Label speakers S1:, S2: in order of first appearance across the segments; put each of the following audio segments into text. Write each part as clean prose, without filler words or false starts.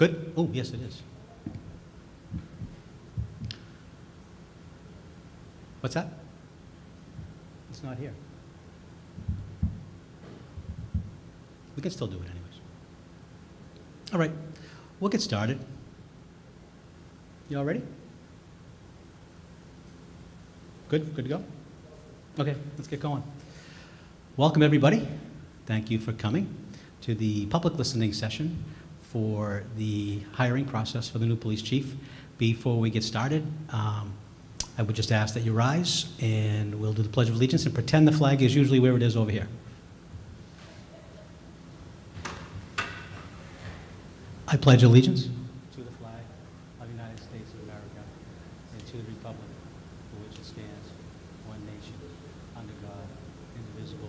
S1: Good? Oh, yes, it is. What's that? It's not here. We can still do it anyways. All right, we'll get started. You all ready? Good? Good to go? Okay, let's get going. Welcome, everybody. Thank you for coming to the public listening session for the hiring process for the new police chief. Before we get started, I would just ask that you rise and we'll do the Pledge of Allegiance and pretend the flag is usually where it is over here. I pledge allegiance to the flag of the United States of America and to the republic for which it stands, one nation, under God, indivisible,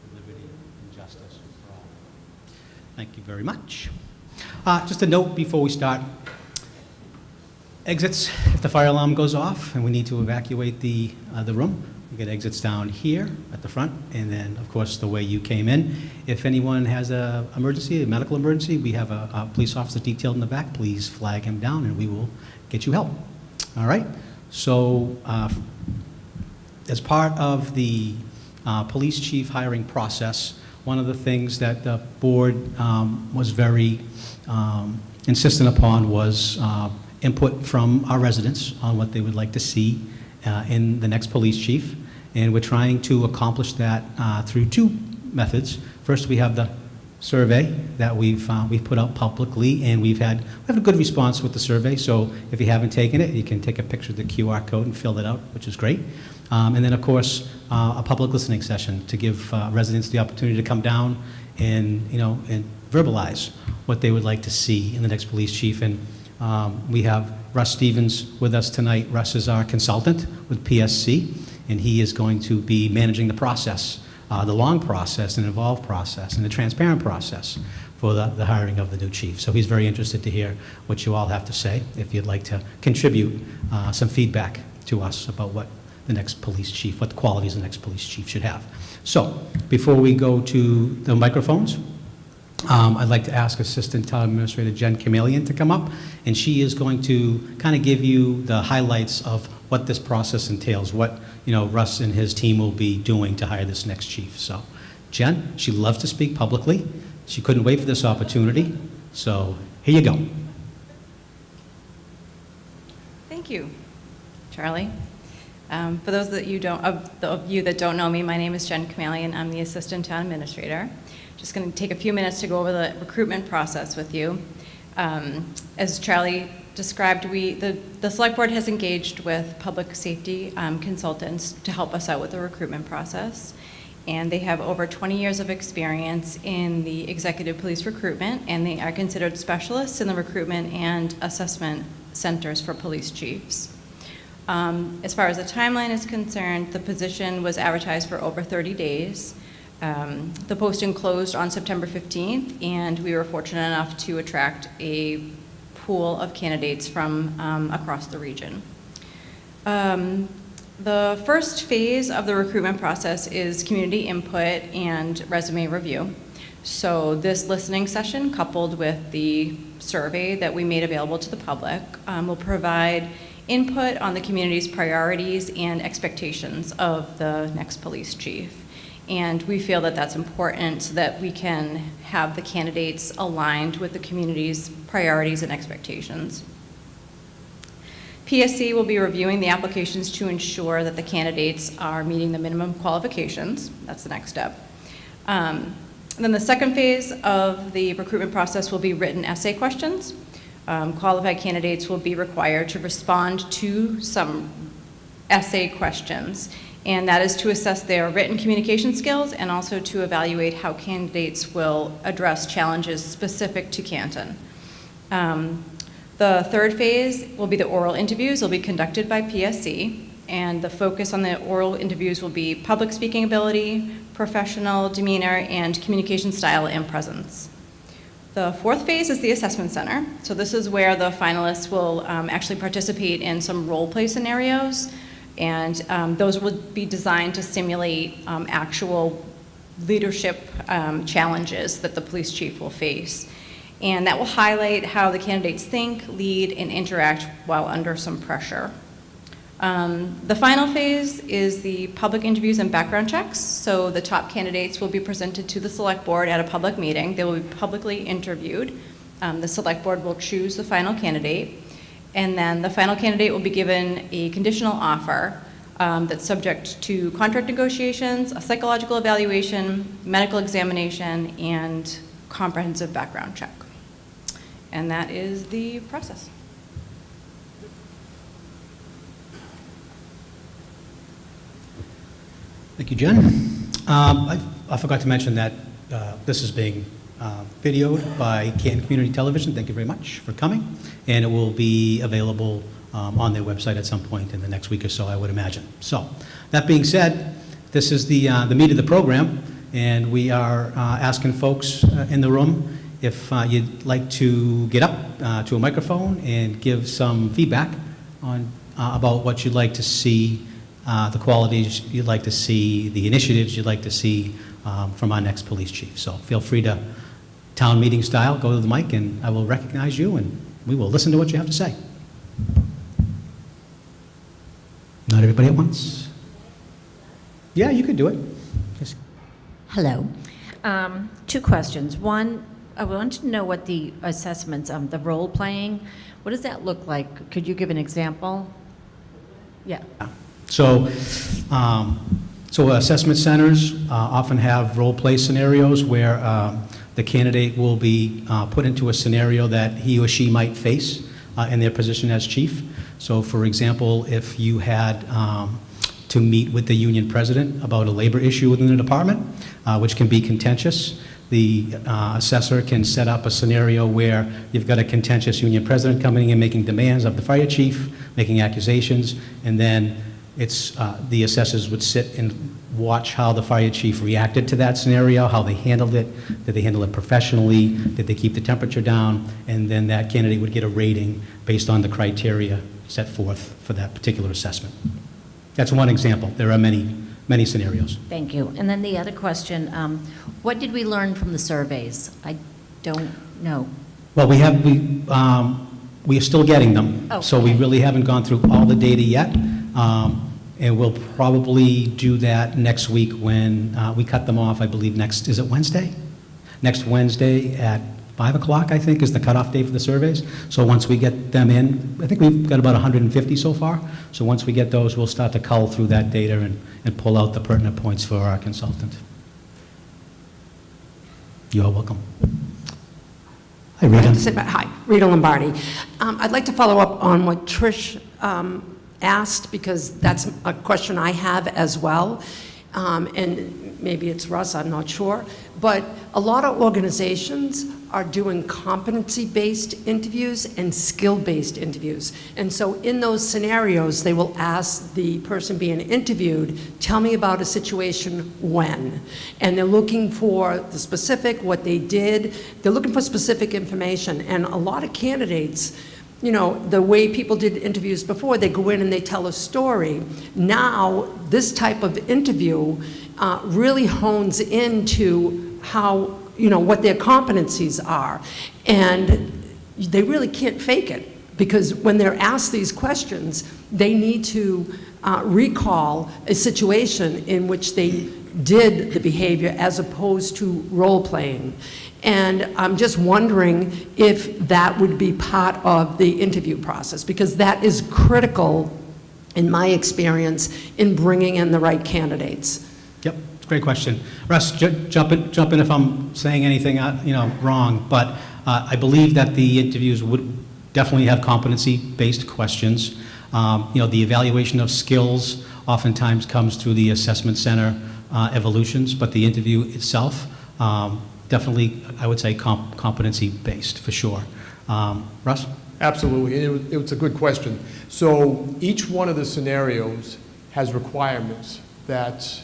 S1: with liberty and justice for all. Thank you very much. Just a note before we start. Exits, if the fire alarm goes off and we need to evacuate the room, we get exits down here at the front, and then, of course, the way you came in. If anyone has an emergency, a medical emergency, we have a police officer detailed in the back. Please flag him down, and we will get you help. All right? So, as part of the police chief hiring process, one of the things that the board was very insistent upon was input from our residents on what they would like to see in the next police chief. And we're trying to accomplish that through two methods. First, we have the survey that we've put out publicly, and we have a good response with the survey. So if you haven't taken it, you can take a picture of the QR code and fill it out, which is great. And then, of course, a public listening session to give residents the opportunity to come down and verbalize what they would like to see in the next police chief. And we have Russ Stevens with us tonight. Russ is our consultant with PSC, and he is going to be managing the process, the long process and involved process and the transparent process for the hiring of the new chief. So he's very interested to hear what you all have to say, if you'd like to contribute some feedback to us about what the next police chief, what the qualities the next police chief should have. So before we go to the microphones, I'd like to ask Assistant Town Administrator Jen Chameleon to come up, and she is going to kind of give you the highlights of what this process entails, what Russ and his team will be doing to hire this next chief. So, Jen, she loves to speak publicly. She couldn't wait for this opportunity. So, here you go.
S2: Thank you, Charlie. For those of you that don't know me, my name is Jen Chameleon. I'm the Assistant Town Administrator. Just going to take a few minutes to go over the recruitment process with you. As Charlie described, the Select Board has engaged with public safety consultants to help us out with the recruitment process. And they have over 20 years of experience in the executive police recruitment, and they are considered specialists in the recruitment and assessment centers for police chiefs. As far as the timeline is concerned, the position was advertised for over 30 days. The posting closed on September 15th, and we were fortunate enough to attract a pool of candidates from across the region. The first phase of the recruitment process is community input and resume review. So this listening session, coupled with the survey that we made available to the public, will provide input on the community's priorities and expectations of the next police chief. And we feel that that's important so that we can have the candidates aligned with the community's priorities and expectations. PSC will be reviewing the applications to ensure that the candidates are meeting the minimum qualifications. That's the next step. Then the second phase of the recruitment process will be written essay questions. Qualified candidates will be required to respond to some essay questions, and that is to assess their written communication skills and also to evaluate how candidates will address challenges specific to Canton. The third phase will be the oral interviews. They'll be conducted by PSC, and the focus on the oral interviews will be public speaking ability, professional demeanor, and communication style and presence. The fourth phase is the assessment center. So this is where the finalists will actually participate in some role play scenarios, and those will be designed to simulate actual leadership challenges that the police chief will face. And that will highlight how the candidates think, lead, and interact while under some pressure. The final phase is the public interviews and background checks. So the top candidates will be presented to the select board at a public meeting. They will be publicly interviewed. The select board will choose the final candidate. And then the final candidate will be given a conditional offer that's subject to contract negotiations, a psychological evaluation, medical examination, and comprehensive background check. And that is the process.
S1: Thank you, Jen. I forgot to mention that this is being videoed by Canton Community Television. Thank you very much for coming. And it will be available on their website at some point in the next week or so, I would imagine. So, that being said, this is the meat of the program, and we are asking folks in the room if you'd like to get up to a microphone and give some feedback on about what you'd like to see, the qualities you'd like to see, the initiatives you'd like to see from our next police chief. So feel free to, town meeting style, go to the mic and I will recognize you and we will listen to what you have to say. Not everybody at once. Yeah, you could do it. Just...
S3: Hello. 2 questions. One, I wanted to know what the assessments, the role playing, what does that look like? Could you give an example? Yeah.
S1: So assessment centers often have role play scenarios where the candidate will be put into a scenario that he or she might face in their position as chief. So for example, if you had to meet with the union president about a labor issue within the department, which can be contentious, the assessor can set up a scenario where you've got a contentious union president coming in and making demands of the fire chief, making accusations, and then it's the assessors would sit and watch how the fire chief reacted to that scenario, how they handled it, did they handle it professionally, did they keep the temperature down, and then that candidate would get a rating based on the criteria set forth for that particular assessment. That's one example. There are many scenarios.
S3: Thank you. And then the other question, what did we learn from the surveys? I don't know.
S1: Well, we are still getting them,
S3: Oh,
S1: so we
S3: okay.
S1: really haven't gone through all the data yet. And we'll probably do that next week when we cut them off, I believe, is it Wednesday? Next Wednesday at 5 o'clock, I think, is the cutoff date for the surveys. So once we get them in, I think we've got about 150 so far. So once we get those, we'll start to cull through that data and pull out the pertinent points for our consultant. You are welcome. Hi, Rita.
S4: Hi, Rita Lombardi. I'd like to follow up on what Trish asked, because that's a question I have as well. And maybe it's Russ, I'm not sure. But a lot of organizations are doing competency-based interviews and skill-based interviews. And so in those scenarios, they will ask the person being interviewed, tell me about a situation when. And they're looking for the specific, what they did. They're looking for specific information. And a lot of candidates, you know, the way people did interviews before, they go in and they tell a story. Now, this type of interview really hones into how, you know, what their competencies are. And they really can't fake it, because when they're asked these questions, they need to recall a situation in which they did the behavior as opposed to role playing. And I'm just wondering if that would be part of the interview process, because that is critical, in my experience, in bringing in the right candidates.
S1: Yep, great question. Russ, jump in if I'm saying anything wrong, but I believe that the interviews would definitely have competency-based questions. The evaluation of skills oftentimes comes through the assessment center evolutions, but the interview itself, definitely, I would say, competency-based, for sure. Russ?
S5: Absolutely, and it's a good question. So each one of the scenarios has requirements that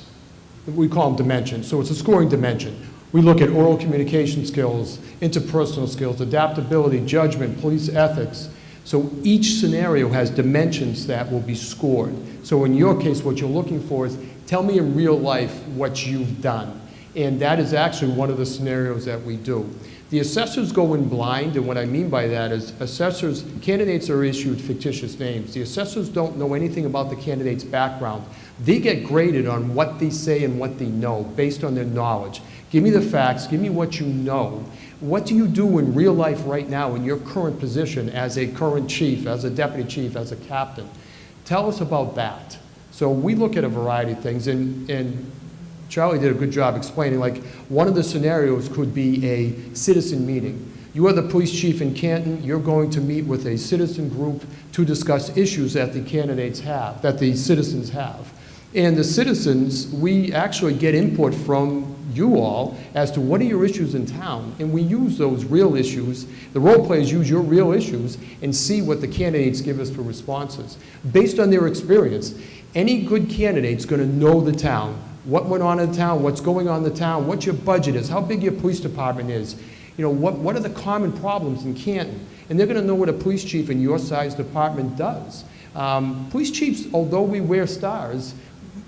S5: we call them dimensions. So it's a scoring dimension. We look at oral communication skills, interpersonal skills, adaptability, judgment, police ethics. So each scenario has dimensions that will be scored. So in your case, what you're looking for is, tell me in real life what you've done. And that is actually one of the scenarios that we do. The assessors go in blind, and what I mean by that is candidates are issued fictitious names. The assessors don't know anything about the candidate's background. They get graded on what they say and what they know based on their knowledge. Give me the facts, give me what you know. What do you do in real life right now in your current position as a current chief, as a deputy chief, as a captain? Tell us about that. So we look at a variety of things, and Charlie did a good job explaining, like, one of the scenarios could be a citizen meeting. You are the police chief in Canton, you're going to meet with a citizen group to discuss issues that the candidates have, that the citizens have. And the citizens, we actually get input from you all as to what are your issues in town, and we use those real issues. The role players use your real issues and see what the candidates give us for responses. Based on their experience, any good candidate's going to know the town, what went on in the town, what's going on in the town, what your budget is, how big your police department is, you know, what are the common problems in Canton, and they're going to know what a police chief in your size department does. Police chiefs, although we wear stars,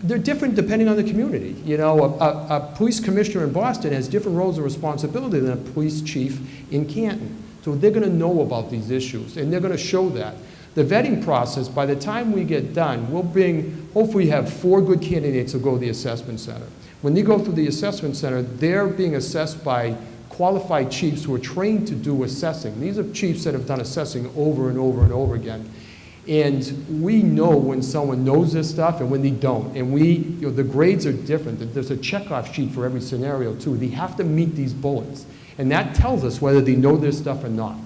S5: they're different depending on the community. You know, a police commissioner in Boston has different roles and responsibility than a police chief in Canton. So they're going to know about these issues, and they're going to show that. The vetting process, by the time we get done, we'll hopefully have 4 good candidates who go to the assessment center. When they go through the assessment center, they're being assessed by qualified chiefs who are trained to do assessing. These are chiefs that have done assessing over and over and over again. And we know when someone knows this stuff and when they don't. And the grades are different. There's a checkoff sheet for every scenario too. They have to meet these bullets. And that tells us whether they know this stuff or not.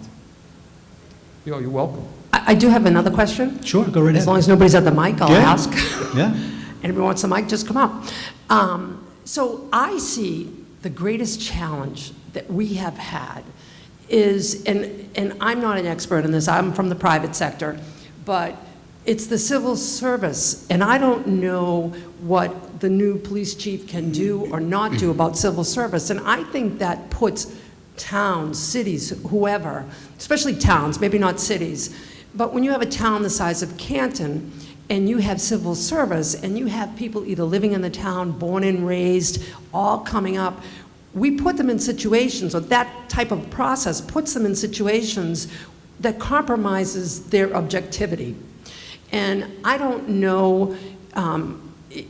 S5: You know, you're welcome.
S4: I do have another question.
S1: Sure, go right ahead.
S4: As long as nobody's at the mic, I'll ask.
S1: Yeah.
S4: Anybody wants the mic, just come up. So I see the greatest challenge that we have had is, and I'm not an expert in this, I'm from the private sector, but it's the civil service. And I don't know what the new police chief can do or not do about civil service. And I think that puts towns, cities, whoever, especially towns, maybe not cities, but when you have a town the size of Canton and you have civil service and you have people either living in the town, born and raised, all coming up, we put them in situations, or that type of process puts them in situations that compromises their objectivity. And I don't know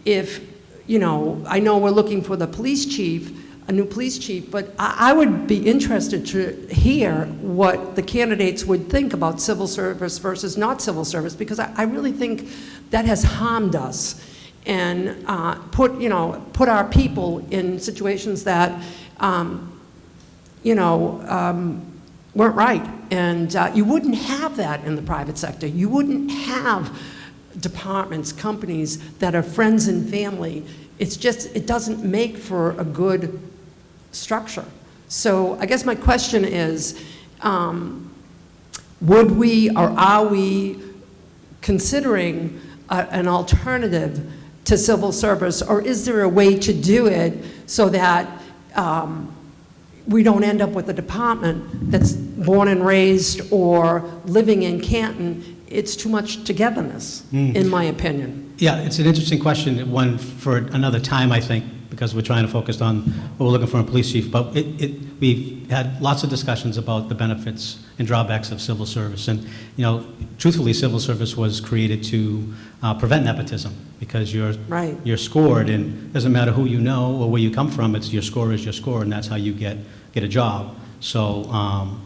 S4: if, you know, I know we're looking for the police chief, a new police chief, but I would be interested to hear what the candidates would think about civil service versus not civil service, because I really think that has harmed us and put our people in situations that, weren't right. And you wouldn't have that in the private sector. You wouldn't have departments, companies that are friends and family. It's just, it doesn't make for a good structure. So I guess my question is, would we or are we considering an alternative to civil service, or is there a way to do it so that we don't end up with a department that's born and raised or living in Canton? It's too much togetherness, in my opinion.
S1: Yeah, it's an interesting question, one for another time, I think, because we're trying to focus on what we're looking for in a police chief. But we've had lots of discussions about the benefits and drawbacks of civil service. And, you know, truthfully, civil service was created to prevent nepotism, because you're scored, and it doesn't matter who you know or where you come from, it's your score is your score, and that's how you get a job. So,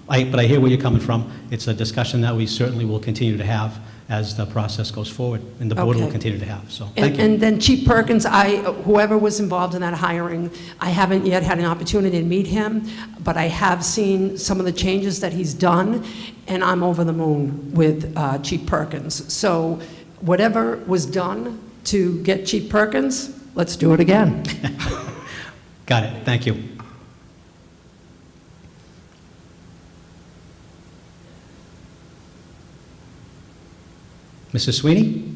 S1: but I hear where you're coming from. It's a discussion that we certainly will continue to have as the process goes forward, and the board will continue to have. So, thank you.
S4: And then Chief Perkins, whoever was involved in that hiring, I haven't yet had an opportunity to meet him, but I have seen some of the changes that he's done, and I'm over the moon with Chief Perkins. So, whatever was done to get Chief Perkins, let's do it again.
S1: Got it. Thank you. Mrs. Sweeney?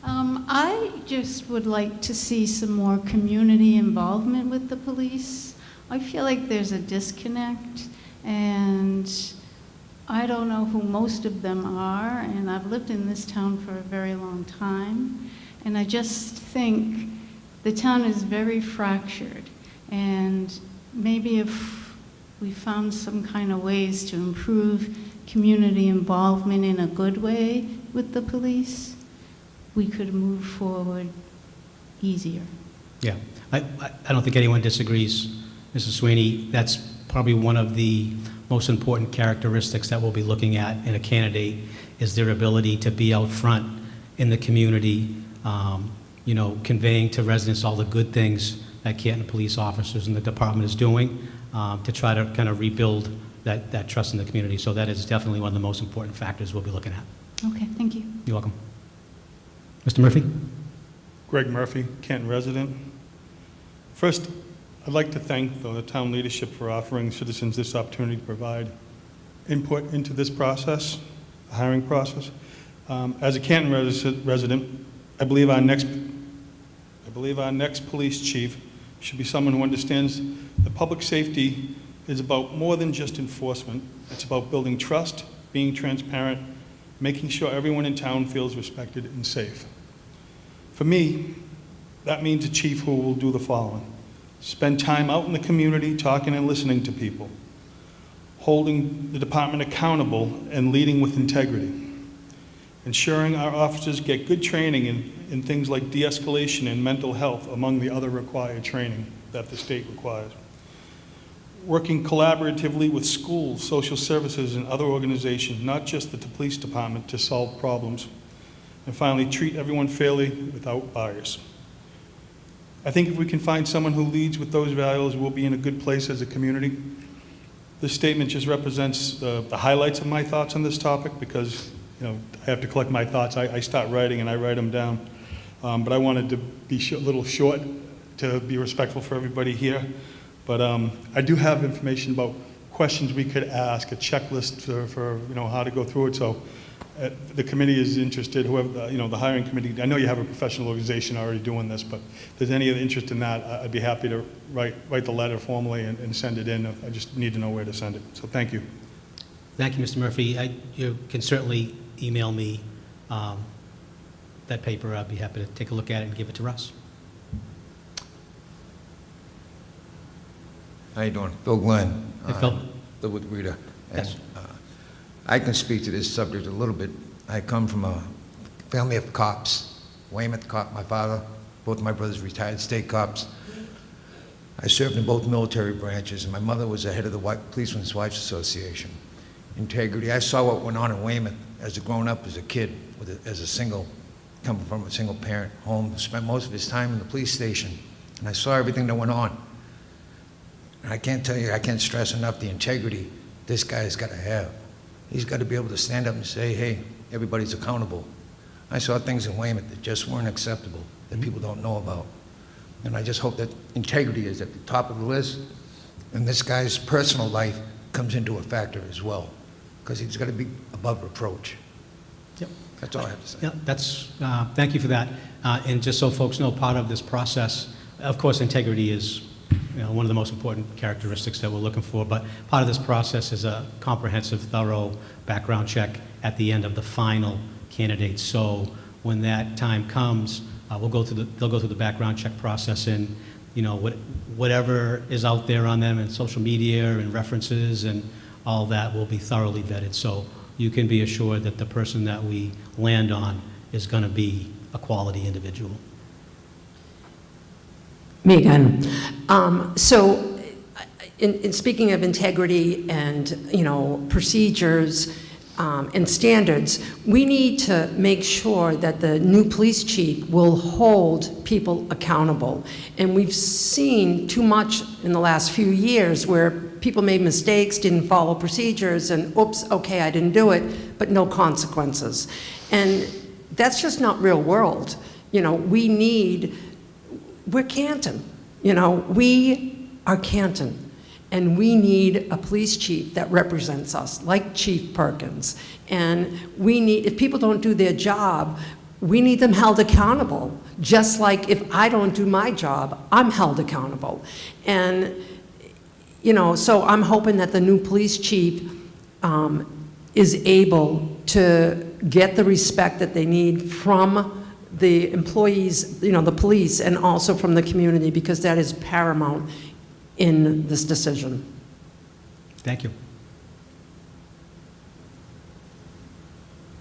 S6: I just would like to see some more community involvement with the police. I feel like there's a disconnect, and I don't know who most of them are, and I've lived in this town for a very long time, and I just think the town is very fractured. And maybe if we found some kind of ways to improve community involvement in a good way with the police, we could move forward easier.
S1: Yeah, I don't think anyone disagrees, Mrs. Sweeney. That's probably one of the most important characteristics that we'll be looking at in a candidate, is their ability to be out front in the community, you know, conveying to residents all the good things that Canton police officers and the department is doing to try to kind of rebuild that trust in the community. So that is definitely one of the most important factors we'll be looking at.
S6: Okay, thank you.
S1: You're welcome. Mr. Murphy?
S7: Greg Murphy, Canton resident. First, I'd like to thank the town leadership for offering citizens this opportunity to provide input into this process, the hiring process. As a Canton resident, I believe our next police chief should be someone who understands that public safety is about more than just enforcement. It's about building trust, being transparent, making sure everyone in town feels respected and safe. For me, that means a chief who will do the following: spend time out in the community talking and listening to people, holding the department accountable and leading with integrity, ensuring our officers get good training in things like de-escalation and mental health, among the other required training that the state requires, working collaboratively with schools, social services, and other organizations, not just the police department, to solve problems, and finally, treat everyone fairly without bias. I think if we can find someone who leads with those values, we'll be in a good place as a community. This statement just represents the highlights of my thoughts on this topic, because I have to collect my thoughts. I start writing and I write them down. But I wanted to be a little short to be respectful for everybody here. But I do have information about questions we could ask, a checklist for how to go through it. So the committee is interested, whoever, the hiring committee. I know you have a professional organization already doing this, but if there's any interest in that, I'd be happy to write the letter formally and send it in. I just need to know where to send it. So thank you.
S1: Thank you, Mr. Murphy. You can certainly email me that paper. I'd be happy to take a look at it and give it to Russ.
S8: How you doing? Phil Glenn.
S1: Hey, Phil.
S8: Live with Rita.
S1: Yes.
S8: And, I can speak to this subject a little bit. I come from a family of cops. Weymouth cop, my father. Both my brothers retired state cops. I served in both military branches, and my mother was the head of the Policemen's Wives Association. Integrity. I saw what went on in Weymouth as a grown-up, as a kid, coming from a single parent home, spent most of his time in the police station, and I saw everything that went on. And I can't tell you, I can't stress enough the integrity this guy's got to have. He's got to be able to stand up and say, hey, everybody's accountable. I saw things in Weymouth that just weren't acceptable, that people don't know about. And I just hope that integrity is at the top of the list, and this guy's personal life comes into a factor as well, because he's got to be above reproach.
S1: Yep.
S8: That's all I have to say.
S1: Yeah, thank you for that. And just so folks know, part of this process, of course, integrity is one of the most important characteristics that we're looking for, but part of this process is a comprehensive, thorough background check at the end of the final candidate. So when that time comes, they'll go through the background check process, and whatever is out there on them in social media and references and all that will be thoroughly vetted. So you can be assured that the person that we land on is going to be a quality individual.
S4: Me again. So in speaking of integrity and, procedures and standards, we need to make sure that the new police chief will hold people accountable. And we've seen too much in the last few years where people made mistakes, didn't follow procedures, and oops, okay, I didn't do it, but no consequences. And that's just not real world. We're Canton, we are Canton, and we need a police chief that represents us, like Chief Perkins. And if people don't do their job, we need them held accountable, just like if I don't do my job, I'm held accountable. And, so I'm hoping that the new police chief is able to get the respect that they need from the employees, the police, and also from the community, because that is paramount in this decision.
S1: Thank you.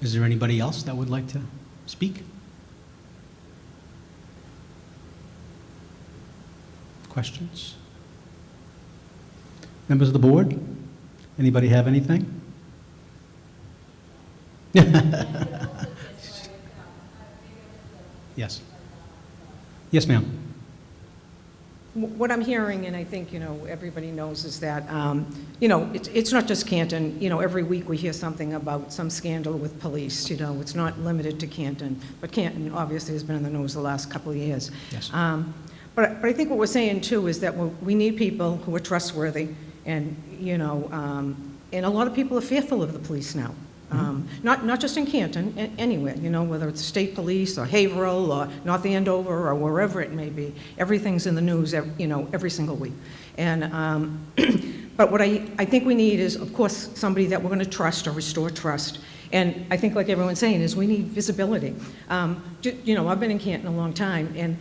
S1: Is there anybody else that would like to speak? Questions? Members of the board? Anybody have anything? Yes. Yes, ma'am.
S9: What I'm hearing, and I think, everybody knows, is that, it's not just Canton. Every week we hear something about some scandal with police. It's not limited to Canton, but Canton obviously has been in the news the last couple of years.
S1: Yes.
S9: But I think what we're saying, too, is that we need people who are trustworthy, and, and a lot of people are fearful of the police now. Not just in Canton, anywhere, whether it's state police or Haverhill or North Andover or wherever it may be. Everything's in the news, every single week. And, but what I think we need is, of course, somebody that we're going to trust or restore trust. And I think, like everyone's saying, is we need visibility. I've been in Canton a long time, and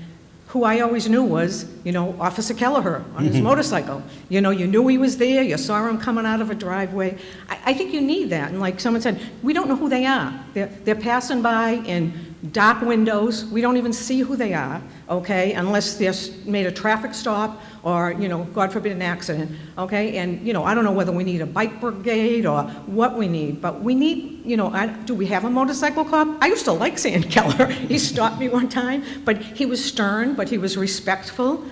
S9: who I always knew was, Officer Kelleher on his motorcycle. You knew he was there, you saw him coming out of a driveway. I think you need that, and like someone said, we don't know who they are. They're passing by in dark windows, we don't even see who they are, okay, unless they're made a traffic stop or, God forbid, an accident, okay? And, I don't know whether we need a bike brigade or what we need, but we need, do we have a motorcycle cop? I used to like seeing Keller. He stopped me one time, but he was stern, but he was respectful.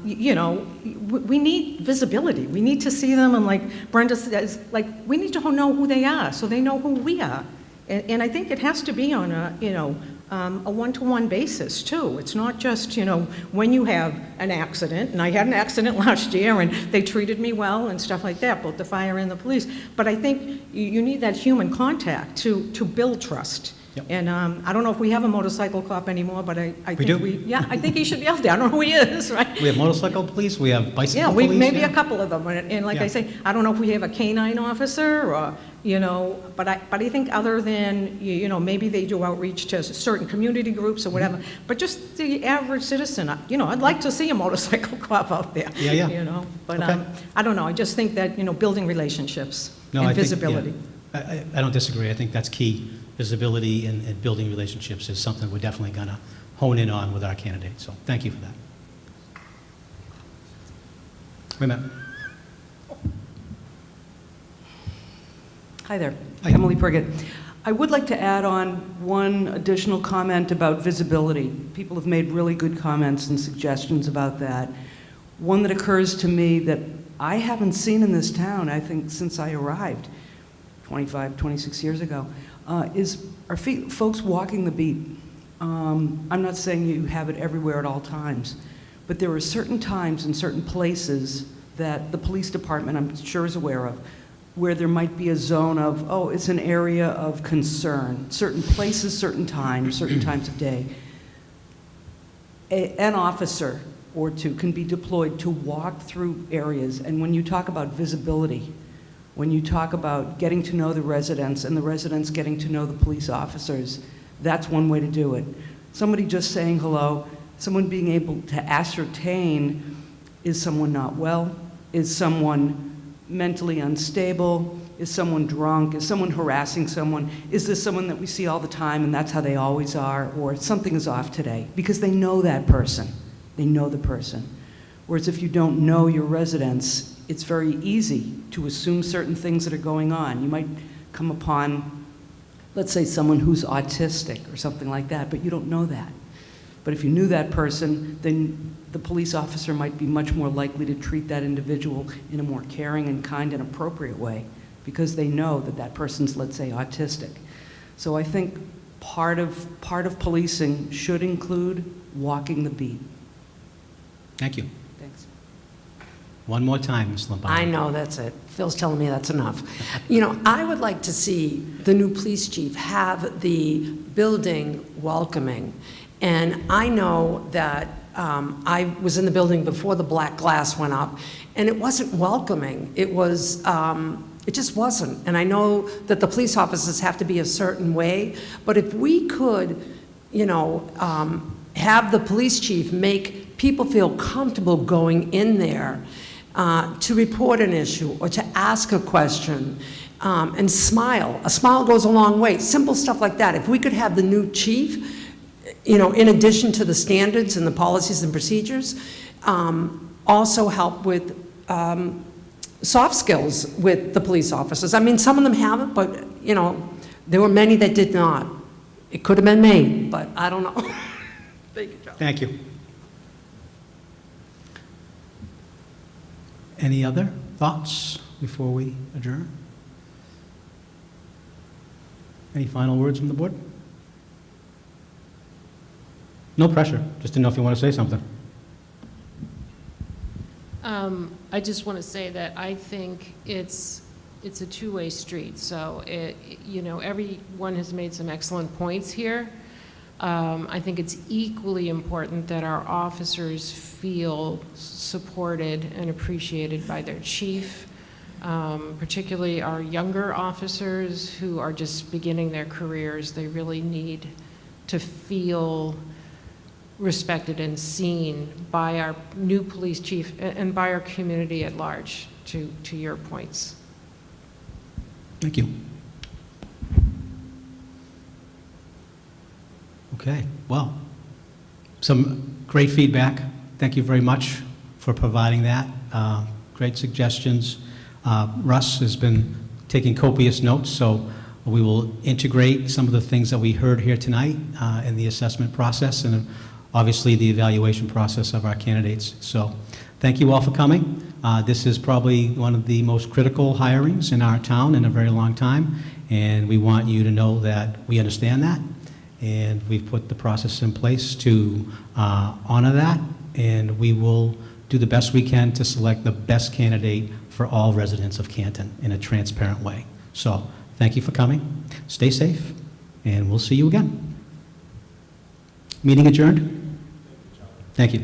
S9: We need visibility. We need to see them, and like Brenda says, we need to know who they are so they know who we are. And I think it has to be on a one-to-one basis, too. It's not just, when you have an accident, and I had an accident last year, and they treated me well and stuff like that, both the fire and the police. But I think you need that human contact to build trust. Yep. And I don't know if we have a motorcycle cop anymore, but I think I think he should be out there. I don't know who he is, right?
S1: We have motorcycle police, we have bicycle
S9: police.
S1: police.
S9: Maybe a couple of them. And like I say, I don't know if we have a canine officer or, but I think other than, maybe they do outreach to certain community groups or whatever, but just the average citizen, I'd like to see a motorcycle cop out there.
S1: Yeah.
S9: But
S1: okay.
S9: I don't know, I just think that, building relationships and visibility.
S1: I don't disagree. I think that's key. Visibility and building relationships is something we're definitely going to hone in on with our candidates. So thank you for that. Wait a minute.
S10: Hi there.
S1: Hi.
S10: Emily Priggett. I would like to add on one additional comment about visibility. People have made really good comments and suggestions about that. One that occurs to me that I haven't seen in this town, I think, since I arrived 25, 26 years ago, are folks walking the beat. I'm not saying you have it everywhere at all times, but there are certain times and certain places that the police department, I'm sure, is aware of, where there might be a zone of, oh, it's an area of concern. Certain places, certain times of day. An officer or two can be deployed to walk through areas, and when you talk about visibility, when you talk about getting to know the residents and the residents getting to know the police officers, that's one way to do it. Somebody just saying hello, someone being able to ascertain, is someone not well? Is someone mentally unstable? Is someone drunk? Is someone harassing someone? Is this someone that we see all the time and that's how they always are? Or something is off today, because they know that person. They know the person. Whereas if you don't know your residents, it's very easy to assume certain things that are going on. You might come upon, let's say, someone who's autistic or something like that, but you don't know that. But if you knew that person, then the police officer might be much more likely to treat that individual in a more caring and kind and appropriate way, because they know that that person's, let's say, autistic. So I think part of policing should include walking the beat.
S1: Thank you.
S10: Thanks.
S1: One more time, Ms. Lombardi.
S4: I know, that's it. Phil's telling me that's enough. I would like to see the new police chief have the building welcoming. And I know that I was in the building before the black glass went up, and it wasn't welcoming. It was, it just wasn't. And I know that the police officers have to be a certain way, but if we could, have the police chief make people feel comfortable going in there to report an issue or to ask a question, and smile. A smile goes a long way. Simple stuff like that. If we could have the new chief, in addition to the standards and the policies and procedures, also help with soft skills with the police officers. I mean, some of them have it, but, there were many that did not. It could have been me, but I don't know. Thank you, Charlie.
S1: Thank you. Any other thoughts before we adjourn? Any final words from the board? No pressure, just didn't know if you want to say something.
S11: I just want to say that I think it's a two-way street. So, everyone has made some excellent points here. I think it's equally important that our officers feel supported and appreciated by their chief, particularly our younger officers who are just beginning their careers. They really need to feel respected and seen by our new police chief and by our community at large, to your points.
S1: Thank you. Okay, well, some great feedback. Thank you very much for providing that. Great suggestions. Russ has been taking copious notes, so we will integrate some of the things that we heard here tonight in the assessment process and obviously the evaluation process of our candidates. So thank you all for coming. This is probably one of the most critical hirings in our town in a very long time, and we want you to know that we understand that, and we've put the process in place to honor that, and we will do the best we can to select the best candidate for all residents of Canton in a transparent way. So thank you for coming. Stay safe, and we'll see you again. Meeting adjourned. Thank you.